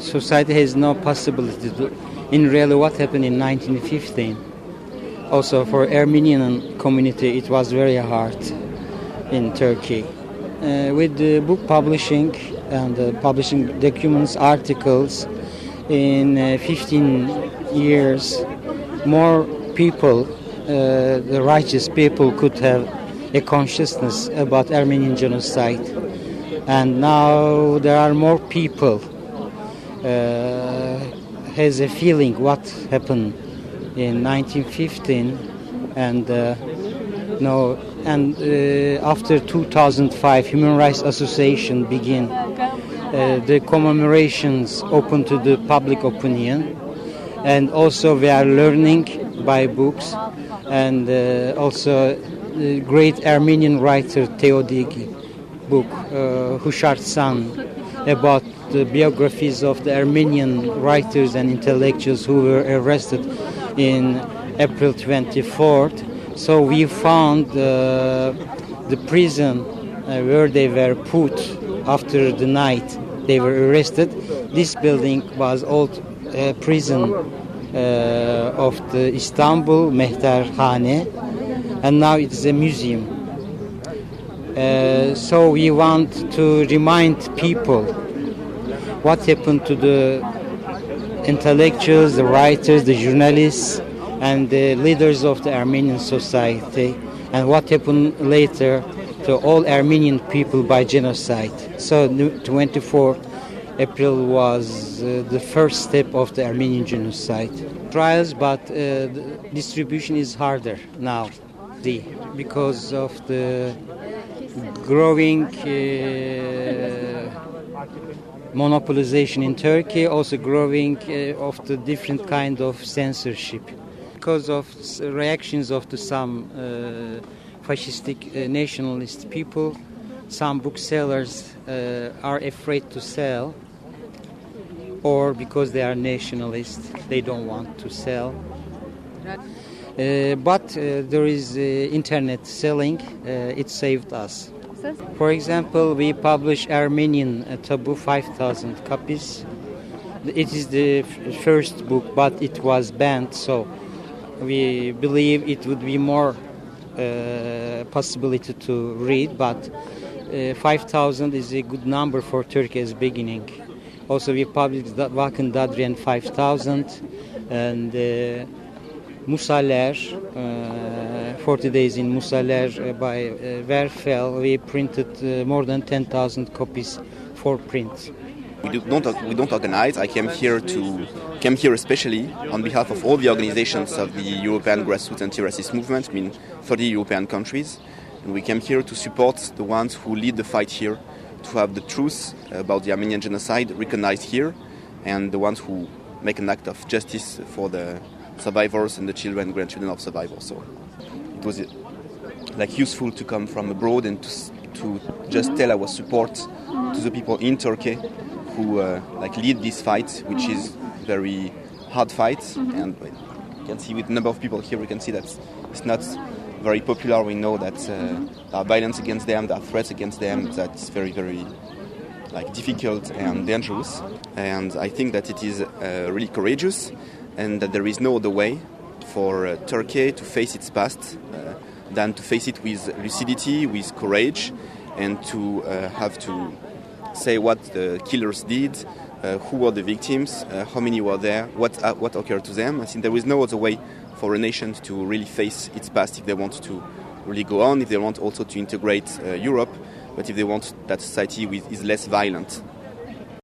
society has no possibility to. In really, what happened in 1915. Also, for Armenian community, it was very hard in Turkey. With the book publishing and publishing documents, articles, in 15 years, more people, the righteous people, could have a consciousness about Armenian genocide. And now there are more people has a feeling what happened in 1915, and after 2005, Human Rights Association began the commemorations open to the public opinion, and also we are learning by books, and also the great Armenian writer Teodigi book, Hushartsan, about the biographies of the Armenian writers and intellectuals who were arrested in April 24th. So we found the prison where they were put after the night they were arrested. This building was old prison of the Istanbul Mehterhane, and now it is a museum. So we want to remind people what happened to the intellectuals, the writers, the journalists, and the leaders of the Armenian society, and what happened later to all Armenian people by genocide. So 24th April was the first step of the Armenian genocide. Trials, but the distribution is harder now because of the growing monopolization in Turkey, also growing of the different kind of censorship. Because of reactions of some fascistic nationalist people, some booksellers are afraid to sell, or because they are nationalists, they don't want to sell. But there is internet selling, it saved us. For example, we publish Armenian Taboo 5,000 copies. It is the first book, but it was banned, so we believe it would be more possibility to read, but 5,000 is a good number for Turkey as beginning. Also, we published Vakın Dadrian 5,000 and Musaler, 40 Days in Musaler by Verfel. We printed more than 10,000 copies for print. We don't organize. I came here especially on behalf of all the organizations of the European grassroots anti-racist movement, I mean 30 European countries. And we came here to support the ones who lead the fight here, to have the truth about the Armenian genocide recognized here, and the ones who make an act of justice for the survivors and the children and grandchildren of survivors. So it was useful to come from abroad and to just tell our support to the people in Turkey who lead this fight, which is very hard fight. And you can see with the number of people here, we can see that it's not very popular. We know that there are violence against them, there are threats against them. That's very, very difficult and dangerous. And I think that it is really courageous, and that there is no other way for Turkey to face its past than to face it with lucidity, with courage, and to have to say what the killers did, who were the victims, how many were there, what occurred to them. I think there is no other way for a nation to really face its past if they want to really go on, if they want also to integrate Europe, but if they want that society is less violent.